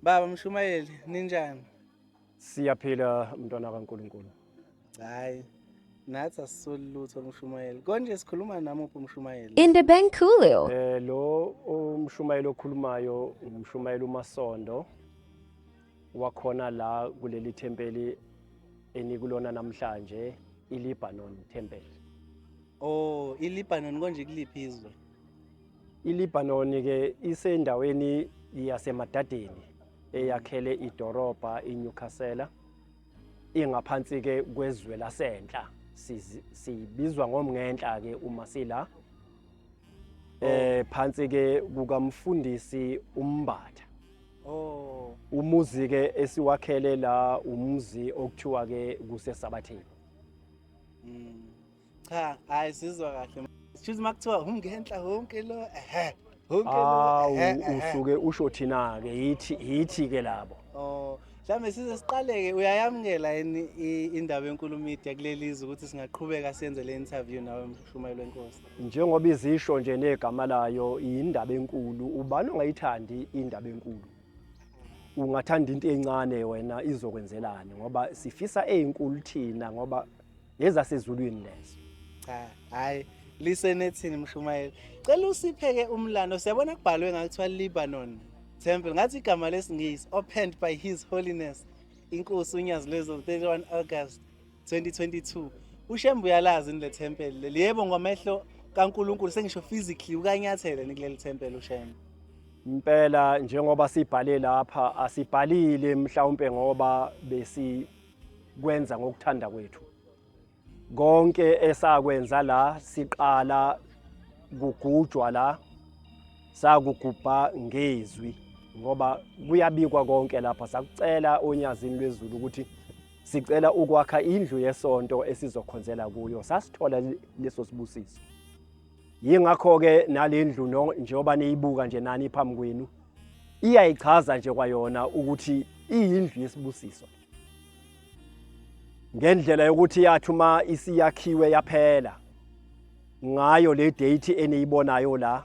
Baba Mshumayeli, ninjani? Siyaphila mntwana kaNkuluNkulu. Hayi, nathi asisoli lutho Mshumayeli. Konje sikhuluma nami uphi Mshumayeli? Indebenkulio. Lo umshumayeli okhulumayo umshumayeli uMasondo wakhona la kuleli thempeli enikulona namhlanje iLebanon Temple. Oh, iLebanon konje kuliphi izwe? iLebanon ke isendaweni yasemadadeni eyakhele idorobha iNewcastle ingaphansi ke kwezwe lasenhla sibizwa ngomngenhla ke uma sila phansi ke kukamfundisi uMbatha. Oh, Umuzi ke esiwakhele la umuzi okuthiwa ke kuseSabatheni. cha, hayi sizwa kahle. Shuthi makuthiwa umngenhla wonke lo, wonke lo. Usuke usho thina ke yithi ke labo. Oh, mhlambe size siqaleke uyayamukela yini indaba enkulu media kulelizwe ukuthi singaqhubeka senze le interview nawe Mshumayeli wenkosi. Njengoba izisho nje negama layo indaba enkulu, ubani ongayithandi indaba enkulu? Ungathanda into encane wena izokwenzelana ngoba sifisa ezinkulu thina ngoba ezasezulwini lezo. Cha, hayi listen ethini Mshumayeli. Cela usipheke umlando. Siyabona kubhalwe ngakuthiwa Lebanon Temple. Ngathi igama lesingisi opened by His Holiness Inkosi uNyazilezo 31 August 2022. Ushembu uyalazi le temple leli. Yebo ngamehlo kaNkuluNkulu sengisho physically ukanyathele kuleli temple ushembu. Impela njengoba sibhale lapha asibhalile mhlawumbe ngoba besikwenza ngokuthanda kwethu. Konke esakwenza la siqala kugujwa la sakugubha ngezwi ngoba kuyabikwa konke lapha sakucela onyazini lwezulu ukuthi sicela ukwakha indlu yesonto esizokhonzela kuyo sasithola leso sibusiso. Yingakho ke nalendlu njengoba niyibuka nje nani phambi kwenu iyayichaza nje kwayona ukuthi iyindlu yesibusiso. Ngendlela yokuthi yathuma isiyakhiwe yaphela ngayo le date eniyibonayo la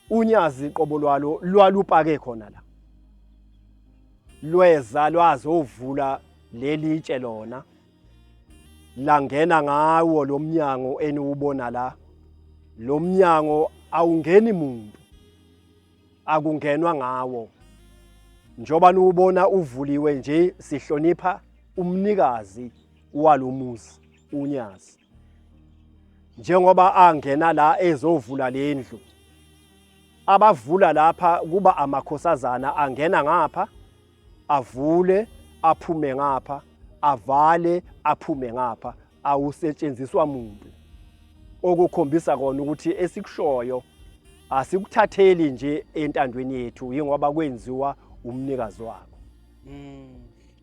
unyazi qobo lwalo lwalupake khona la lweza lwazovula lelitshe lona langena ngawo lo mnyango eniwubona la. Lo mnyango awungeni muntu akungenwa ngawo njoba niubona uvuliwe nje sihlonipha umnikazi walomuzi unyazi njengoba angena la ezovula lendlu abavula lapha kuba amakhosazana angena ngapha avule aphume ngapha avale aphume ngapha awusetshenziswa umuntu okukhombisa kona ukuthi esikushoyo asikuthatheli nje entandweni yethu ingoba kwenziwa umnikazi wako.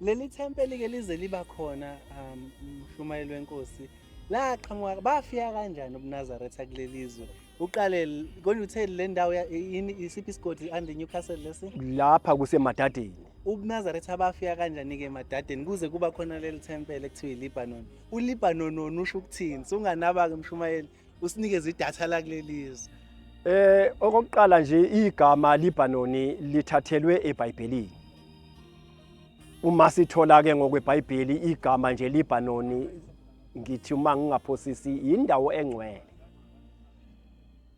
Leli temple ke lize liba khona Mshumayeli wenkosi la qhamuka bafika kanjani ubuNazaretha kulelizwe uqale konje uthe le ndawo yini isiphi isigodi under Newcastle lesi Lapha kusemadadeni ubuNazaretha bafika kanjani ke emadadeni kuze kuba khona leli temple ekuthiwa iLebanon. uLebanon usho ukuthini? Sunganaba ke Mshumayeli usinikeze idatha la kulelizwe. Okokuqala nje igama Lebanon lithathelwe eBhayibhelini. Uma sithola ke ngokweBhayibheli igama nje Lebanon ngithi uma ngingaphosisi indawo engcwele.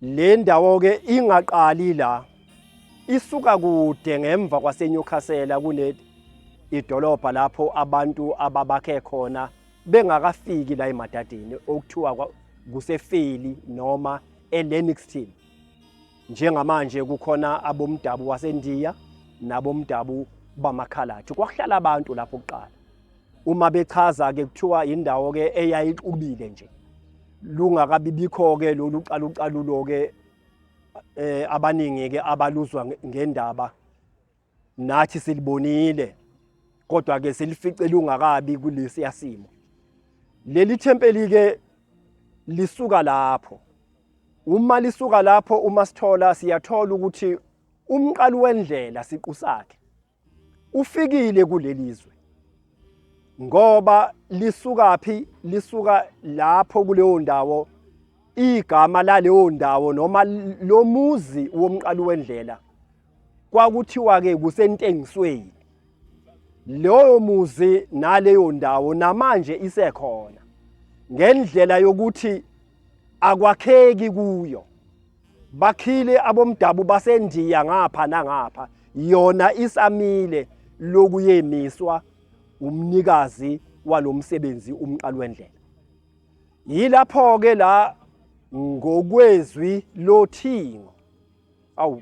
Le ndawo ke ingaqali la isuka kude ngemva kwaseNewcastle kune idolobha lapho abantu ababakhe khona bengakafiki la emadadeni okuthiwa kusefeli noma eLennoxton. Njengamanje kukhona abomdabu waseNdiya nabomdabu bamakhaladi kwakuhlala abantu lapho kuqala. Uma bechaza ke kuthiwa indawo ke eyayixubile nje lungakabibikho ke lolu qaluqalulo ke abaningi ke abaluzwa ngendaba nathi silibonile kodwa ke selifice lungakabi kulesi yasimo. Leli thempeli ke lisuka lapho. Uma lisuka lapho uma sithola siyathola ukuthi umqalo wendlela siqu sakhe ufikile kulelizwe. Ngoba lisuka phi? Lisuka lapho kuleyo ndawo igama laleyo ndawo noma lo muzi womqalo wendlela kwakuthiwa ke kusentengisweni. Loyo muzi naleyo ndawo namanje isekhona ngendlela yokuthi akwakheki kuyo. Bakhile abomdabu basendiya ngapha nangapha, yona isamile lokuyemiswa umnikazi walomsebenzi umqalwendlela. Yilapho ke la ngokwezwi loThingo,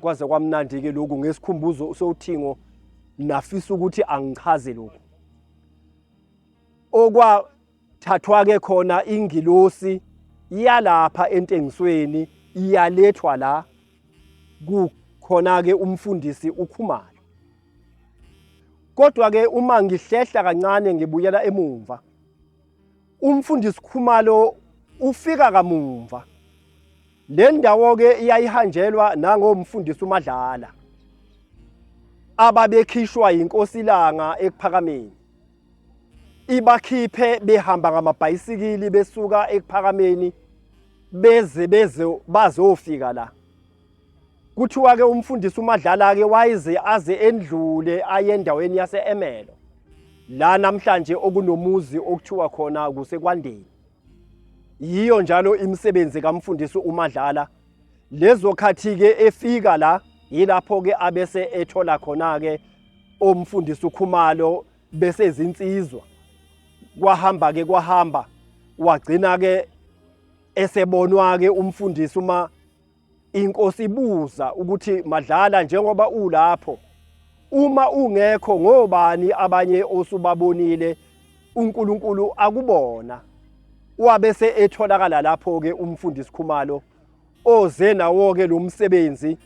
kwaze kwamnandi ke lokhu ngesikhumbuzo soThingo, nafisa ukuthi angichaze lokhu. Okwathathwa ke khona ingilosi yalapha entengisweni iyalethwa la kukhona ke umfundisi uKhumalo. Kodwa ke uma ngihlehla kancane ngibuyela emumva, umfundisi Khumalo ufika kamumva. Le ndawo ke iyayihanjelwa nangomfundisi uMadlala ababekhishwa inkosi Langa eKuphakameni. Ibakhiphe behamba ngamabhayisikili besuka eKuphakameni beze bazofika la. Kuthiwa ke umfundisi uMadlala ke wayize aze endlule aye endaweni yaseEmelo la namhlanje okunomuzi okuthiwa khona kuseKwandeni. Yiyo njalo imisebenzi kaMfundisi uMadlala. Lezo khathi ke efika la yilapho ke abese ethola khona ke omfundisi uKhumalo bese izinsizwa. Kwahamba wagcina ke esebonwa ke umfundisi inkosi ibuza ukuthi Madlala, njengoba ulapho, uma ungekho ngobani abanye osubabonile uNkulunkulu akubona? Wabese etholakala lapho ke umfundisi Khumalo oze nawo ke lo msebenzi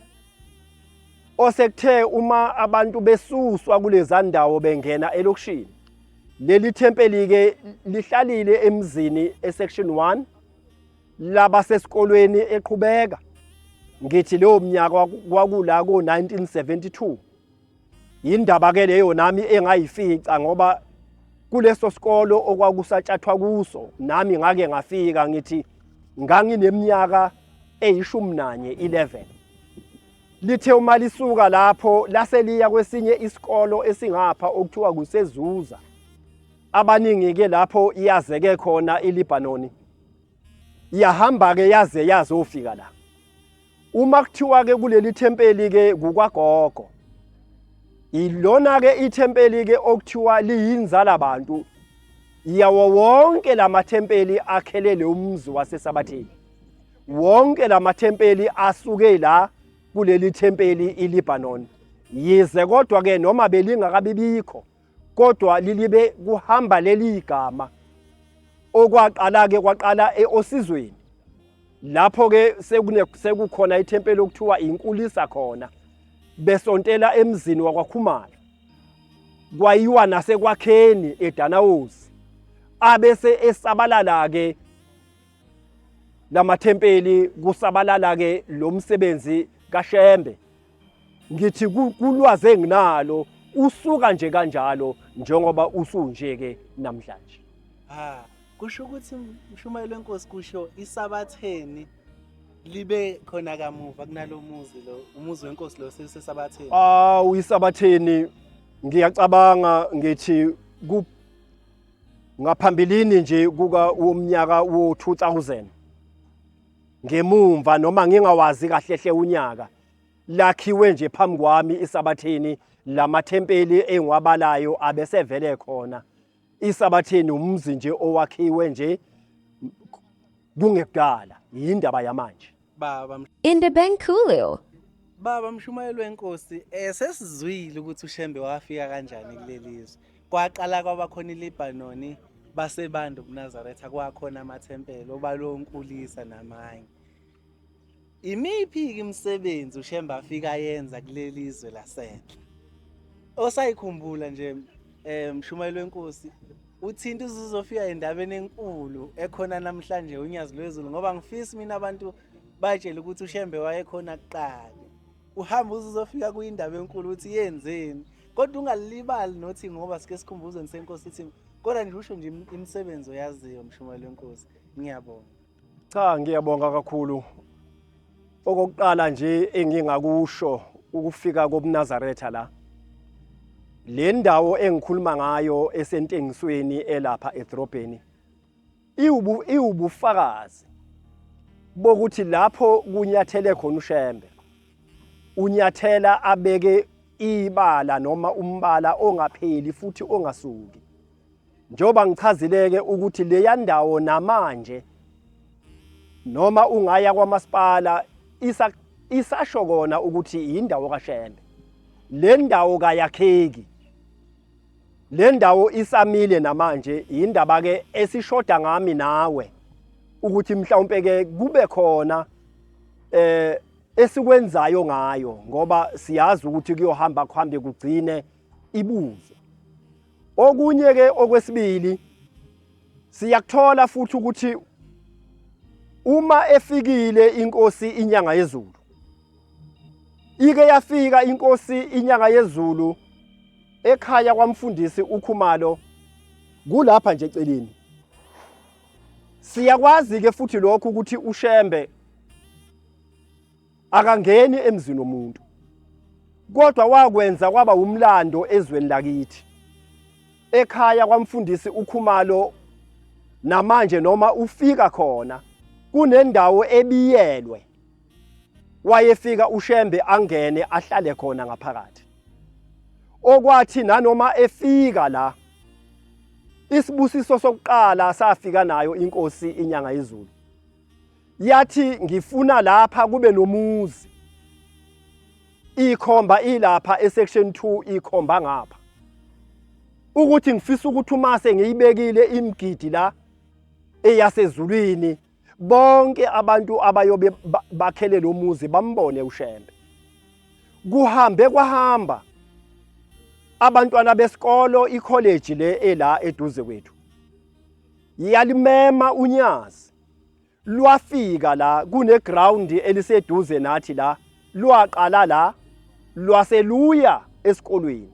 osekuthe uma abantu besuswa kuleza ndawo bengena elokishini. Leli thempeli ke lihlalile emzini esection 1 laba sesikolweni eqhubeka. Ngithi leyo mnyaka kwakula ko 1972. Indaba ke leyo nami engayifica ngoba kuleso sikolo okwakusatshathwa kuso nami ngake ngafika. Ngithi ngangineminyaka eyishumi 11. Lithe uma lisuka lapho laseliya kwesinye isikolo esingapha okuthiwa kuseZuza. Abaningi ke lapho iyazeke khona iLebanon. Yahamba ke yaze yazofika la. Uma kuthiwa ke kuleli thempeli ke kukwaGogo. Ilona ke ithempeli ke okuthiwa liyinzala abantu yawo wonke lamathempeli akhelele umzi waseSabatheni. Wonke lamathempeli asuke la kuleli thempeli iLebanon. Yize kodwa ke noma belingakabibikho kodwa lilibe kuhamba leli igama okwaqala ke kwaqala eOsizweni. Lapho ke sekukhona ithempeli okuthiwa inkulisa khona. Besontela emzini wakwaKhumalo. Kwayiwa nasekwakheni eDanawosi. Abese esabalala ke lamathempeli kusabalala ke lo msebenzi kaShembe. Ngithi kulwazi enginalo usuka nje kanjalo njengoba usunje ke namhlanje. Kusho ukuthi Mshumayeli weNkosi kusho iSabatheni libe khona kamuva kunalomuzi lo, umuzi weNkosi lo seSabatheni. ISabatheni ngiyacabanga ngithi ngaphambilini nje kuka umnyaka wo2000. Ngemumva noma ngingawazi kahlehle unyaka lakhiwe nje phambi kwami iSabatheni lamathempeli engiwabalayo abesevele khona. iSabatheni umzi nje owakhiwe nje kungekudala, yindaba yamanje. Indebenkulo. Baba Mshumayeli weNkosi, sesizwile ukuthi uShembe wafika kanjani kulelizwe. Kwaqala kwabakhona iLebanon baseBantu kuNazaretha, kwakhona amathempeli obalonkulisa namanye. Imiphi imisebenzi uShembe afika yenza kulelizwe lasenhle? Osayikhumbula nje Mshumayeli weNkosi, uthinta uzofika endabeni enkulu ekhona namhlanje unyazi lwezulu, ngoba ngifisa mina abantu batshela ukuthi uShembe wayekhona kuqala. Uhamba uzofika kuyindaba enkulu uthi yenzeni, kodwa ungalibali nothi ngoba sike sikhumbuzeni senkosi ithi kodwa nje usho nje imisebenzi oyaziyo Mshumayeli weNkosi. Ngiyabonga. Cha, ngiyabonga kakhulu. Okokuqala nje engingakusho ukufika kobuNazaretha la. Le ndawo engikhuluma ngayo esentengisweni elapha edrobheni iwubufakazi bokuthi lapho kunyathele khona uShembe unyathela abeke ibala noma umbala ongapheli futhi ongasuki. Njoba ngichazileke ukuthi leya ndawo namanje noma ungaya kwamasipala isasho kona ukuthi indawo kaShembe. Le ndawo kayakheki. Le ndawo isamile namanje indaba ke esishoda ngami nawe ukuthi mhlawumbe ke kube khona esikwenzayo ngayo ngoba siyazi ukuthi kuyohamba kuhambe kugcine ibuzo. Okunye ke okwesibili siyakuthola futhi ukuthi uma efikile inkosi inyanga yezulu ike yafika inkosi inyanga yezulu ekhaya kwamfundisi uKhumalo kulapha nje eceleni. Siyakwazi ke futhi lokho ukuthi uShembe akangeni emzini womuntu kodwa wakwenza kwaba umlando ezweni lakithi ekhaya kwamfundisi uKhumalo namanje noma ufika khona kunendawo ebiyelwe wayefika uShembe angene ahlale khona ngaphakathi. Okwathi nanoma efika la isibusiso sokuqala safika nayo inkosi inyanga yezulu yathi ngifuna lapha kube nomuzi. Ikhomba ilapha esection 2 ikhomba ngapha ukuthi ngifisa ukuthi umase ngiyibekile imgidi la eyasezulwini bonke abantu abayobe bakhele lo muzi bambone uShembe. Kuhambe kwahamba abantwana besikolo icollege le ela eduze kwethu yalimema unyazi lwafika la kune ground eliseduze nathi la lwaqala la lwaseluya esikolweni.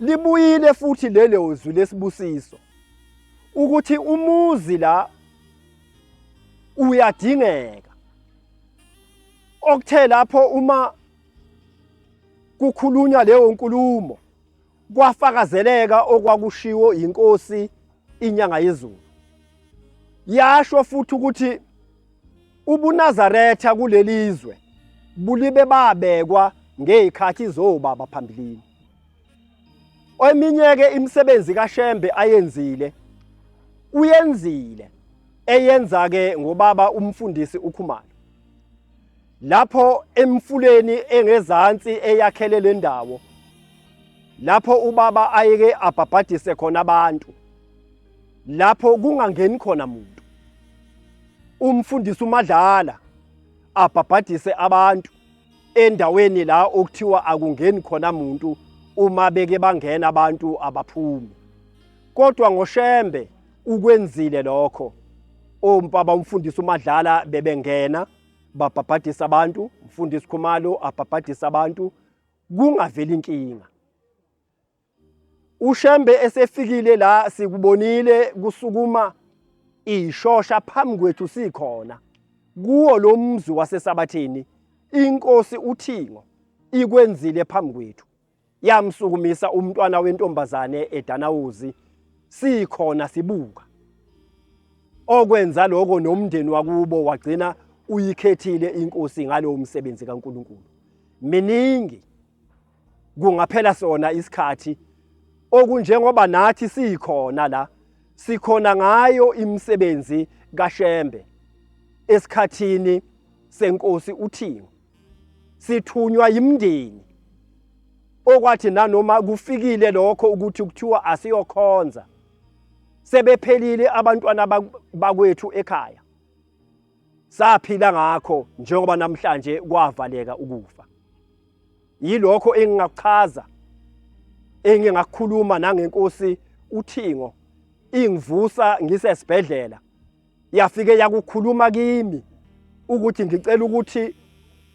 Libuyile futhi lelo zwi lesibusiso ukuthi umuzi la uyadingeka. Okuthe lapho uma kukhulunywa leyo nkulumo kwafakazeleka okwakushiwo inkosi inyanga yezulu. Yasho futhi ukuthi ubuNazaretha kulelizwe bulibe babekwa ngezikhathi zobaba phambilini. Eminye ke imisebenzi kaShembe ayenzile uyenzile eyenza ke ngobaba umfundisi uKhumalo. Lapho emfuleni engezansi eyakhele le ndawo lapho ubaba ayeke abhabhadise khona abantu lapho kungangeni khona umuntu. Umfundisi uMadlala abhabhadise abantu endaweni la okuthiwa akungeni khona umuntu uma beke bangena abantu abaphumi. Kodwa ngoShembe ukwenzile lokho. Ompaba umfundisi uMadlala bebengena babhabhadisa abantu, umfundisi uKhumalo abhabhadisa abantu kungaveli inkinga. uShembe esefikile la sikubonile kusukuma ishosha phambi kwethu sikhona kuwo lo mzi waseSabatheni inkosi uThingo ikwenzile phambi kwethu yamsukumisa umntwana wentombazane eDanawuzi sikhona sibuka. Okwenza lokho nomndeni wakubo wagcina uyikhethile inkosi ngalo umsebenzi kaNkuluNkulu. Miningi kungaphela sona isikhathi okunjengoba nathi sikhona la sikhona ngayo imisebenzi kaShembe esikhathini senkosi uThingo. Sithunywa yimndeni okwathi nanoma kufikile lokho ukuthi kuthiwa asiyokhonza sebephelile abantwana bakwethu ekhaya saphila ngakho njengoba namhlanje kwavaleka ukufa. Yilokho engingakuchaza engingakukhuluma nangenkosi uThingo ingivusa ngisesibhedlela yafike yakukhuluma kimi ukuthi ngicela ukuthi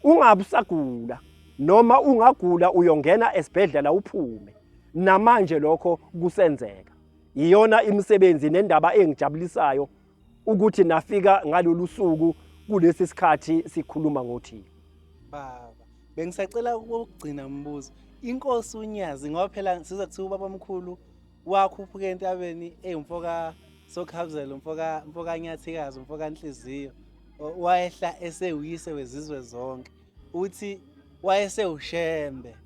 ungabusagula noma ungagula uyongena esibhedlela uphume. Namanje lokho kusenzeka. Iyona imisebenzi nendaba engijabulisayo ukuthi nafika ngalolu suku kulesi sikhathi sikhuluma ngoThixo. Baba bengisacela ukugcina umbuzo. Inkosi uNyazi ngoba phela siza kuthiwa ubabamkhulu wakhuphuka entabeni umfoka Sokhabzela, umfoka Nyathikazi, umfoka Nhliziyo. Wayehla esewuyise wezizwe zonke. Uthi wayesewushembe.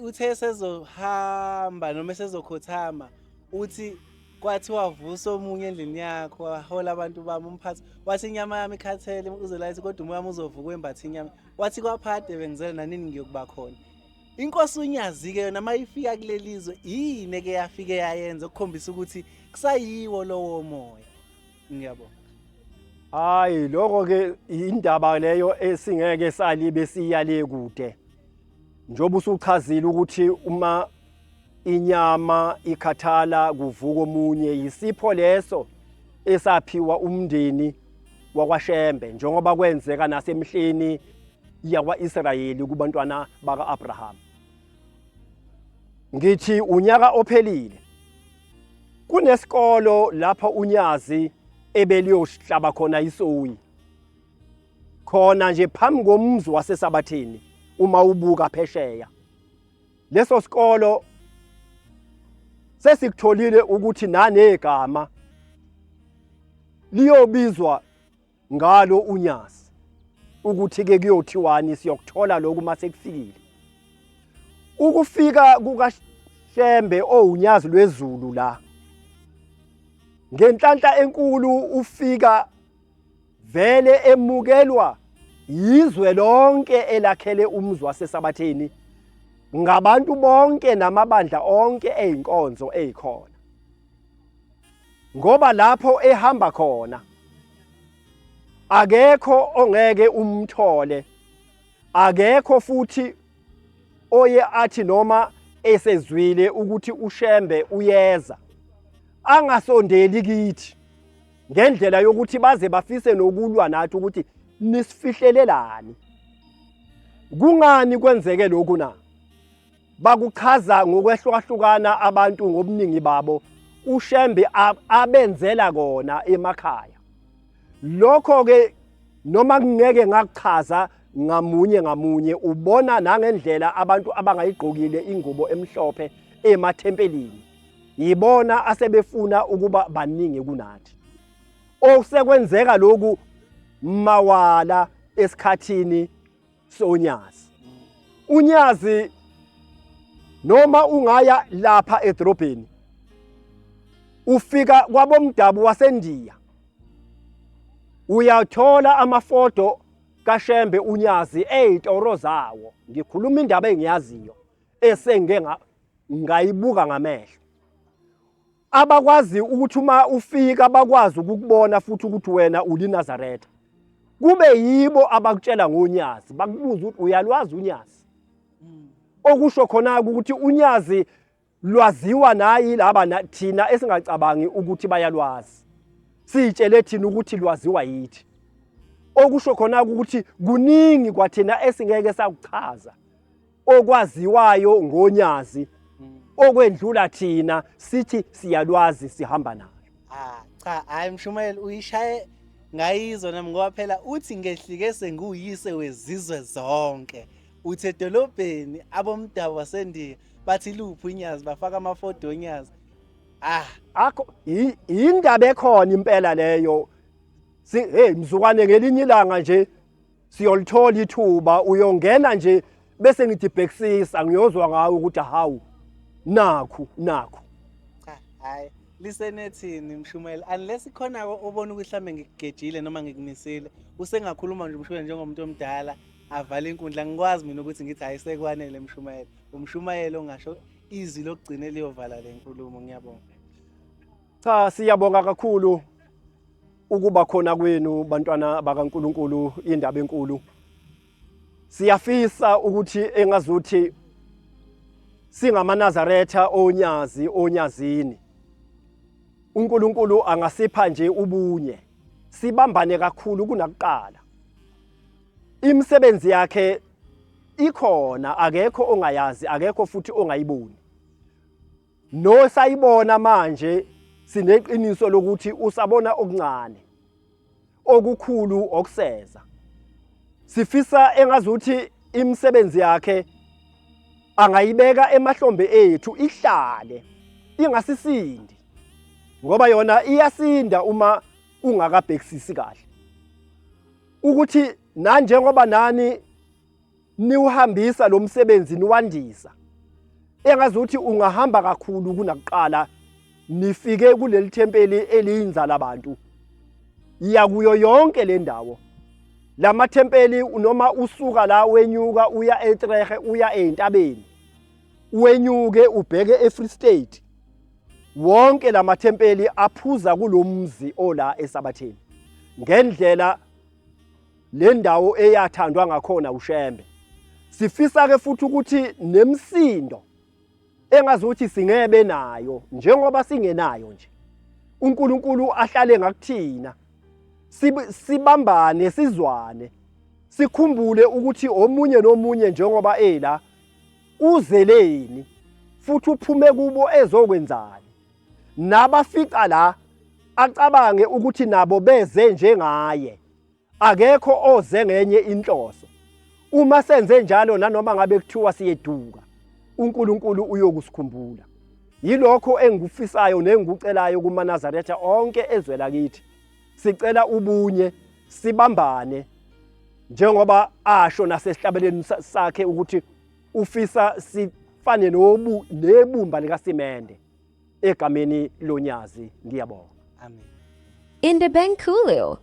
Uthe esezohamba noma esezokhothama uthi kwathi wavusa omunye endlini yakho wahola abantu bami umphathi wathi inyama yami ikhathele uzelayithi kodwa umoya wami uzovuka wembatha inyama wathi kwaphade bengizela nanini ngiyokuba khona. Inkosi uNyazi ke yona mayifika kulelizwe yini ke yafike yayenza ukukhombisa ukuthi kusayiwo lowo moya. Ngiyabonga. Hayi lokho ke indaba leyo esingeke salibe siyale kude. Njoba usuchazile ukuthi uma inyama ikhathala kuvuka omunye yisipho leso esaphiwa umndeni wakwaShembe njengoba kwenzeka nasemhleni yakwaIsrayeli kubantwana bakaAbraham. Ngithi unyaka ophelile kunesikolo lapha uNyazi ebeliyohlaba khona isoyi. Khona nje phambi komzi waseSabathini uma ubuka phesheya. Leso sikolo sesikutholile ukuthi nanegama liyobizwa ngalo uNyazi ukuthi ke kuyothiwani siyokuthola lokhu mase kufikile. Ukufika kukaShembe oUnyazi lwezulu la ngenhlanhla enkulu ufika vele emukelwa yizwe lonke elakhele umzi waseSabathini ngabantu bonke namabandla onke eyinkonzo ezikhona. Ngoba lapho ehamba khona akekho ongeke umthole, akekho futhi oye athi noma esezwile ukuthi uShembe uyeza angasondeli kithi ngendlela yokuthi baze bafise nokulwa nathi ukuthi nisifihlelelani. Kungani kwenzeke lokhu na? Bakuchaza ngokwehlukahlukana abantu ngobuningi babo uShembe abenzela kona emakhaya. Lokho ke noma kungeke ngakuchaza ngamunye ubona nangendlela abantu abangayigqokile ingubo emhlophe emathempelini. Yibona asebefuna ukuba baningi kunathi. Okusekwenzeka lokhu mawala esikhathini soNyazi. uNyazi noma ungaya lapha edrobheni ufika kwabomdabu waseNdiya uyathola amafoto kaShembe uNyazi ezitoro zawo. Ngikhuluma indaba engiyaziyo esengeke ngayibuka ngamehlo. Abakwazi ukuthi uma ufika bakwazi ukukubona futhi ukuthi wena uliNazaretha. Kube yibo abakutshela ngoNyazi bakubuza ukuthi uyalwazi uNyazi. Okusho khona ukuthi uNyazi lwaziwa nayi laba thina esingacabangi ukuthi bayalwazi. Sitshele thina ukuthi lwaziwa yithi. Okusho khona ukuthi kuningi kwathina esingeke sakuchaza okwaziwayo ngoNyazi okwendlula thina sithi siyalwazi sihamba nalo. Cha hayi Mshumayeli uyishaye ngayizwa nami ngoba phela uthi ngehlike senguyise wezizwe zonke. Uthi edolobheni abomdabu waseNdiya bathi luphi uNyazi bafaka amafoto oNyazi. Akho indaba ekhona impela leyo. Mzukwane ngelinye ilanga nje siyolithola ithuba uyongena nje bese ngithi bhekisisa ngiyozwa ngawo ukuthi hawu nakhu. Cha hayi lisenethini Mshumayeli unless khona obona ukuthi mhlambe ngikugejile noma ngikumisile usengakhuluma nje Mshumayeli njengomuntu omdala avala inkundla. Ngikwazi mina ukuthi ngithi hayi sekwanele Mshumayeli. Umshumayeli ongasho izwi lokugcina liyovala le nkulumo. Ngiyabonga. Cha siyabonga kakhulu ukuba khona kwenu bantwana bakaNkuluNkulu indaba enkulu. Siyafisa ukuthi engazuthi singamaNazaretha onyazini. uNkulunkulu angasipha nje ubunye. Sibambane kakhulu kunakuqala. Imisebenzi yakhe ikhona akekho ongayazi akekho futhi ongayiboni. No sayibona manje sineqiniso lokuthi usabona okuncane okukhulu okuseza. Sifisa engazuthi imisebenzi yakhe angayibeka emahlombe ethu ihlale ingasisindi, ngoba yona iyasinda uma ungakabhekisisi kahle ukuthi nanjengoba nani niuhambisa lo msebenzi niwandisa, engazuthi ungahamba kakhulu kunakuqala nifike kuleli thempeli eliyinzala abantu, ya kuyo yonke le ndawo. Lamathempeli noma usuka la wenyuka uya eTrehe uya eNtabeni, wenyuke ubheke eFree State, wonke lamathempeli aphuza kulomzi ola eSabatheni, ngendlela le ndawo eyathandwa ngakhona uShembe. Sifisa ke futhi ukuthi nemsindo engazuthi singebe nayo njengoba singenayo nje, uNkulunkulu ahlale ngakuthina, sibambane sizwane, sikhumbule ukuthi omunye nomunye njengoba ela uzeleni futhi uphume kubo ezokwenzani, nabafika la acabange ukuthi nabo beze njengaye, akekho oze ngenye inhloso. Uma senze njalo nanoma ngabe kuthiwa siyeduka, uNkulunkulu uyokusikhumbula. Yilokho engikufisayo nengikucelayo kumaNazaretha onke ezwela kithi. Sicela ubunye, sibambane, njengoba asho nasesihlabeleni sakhe ukuthi ufisa sifane nebumba likaSimende egameni lonyazi. Ngiyabonga. Amen. Indebenkulo.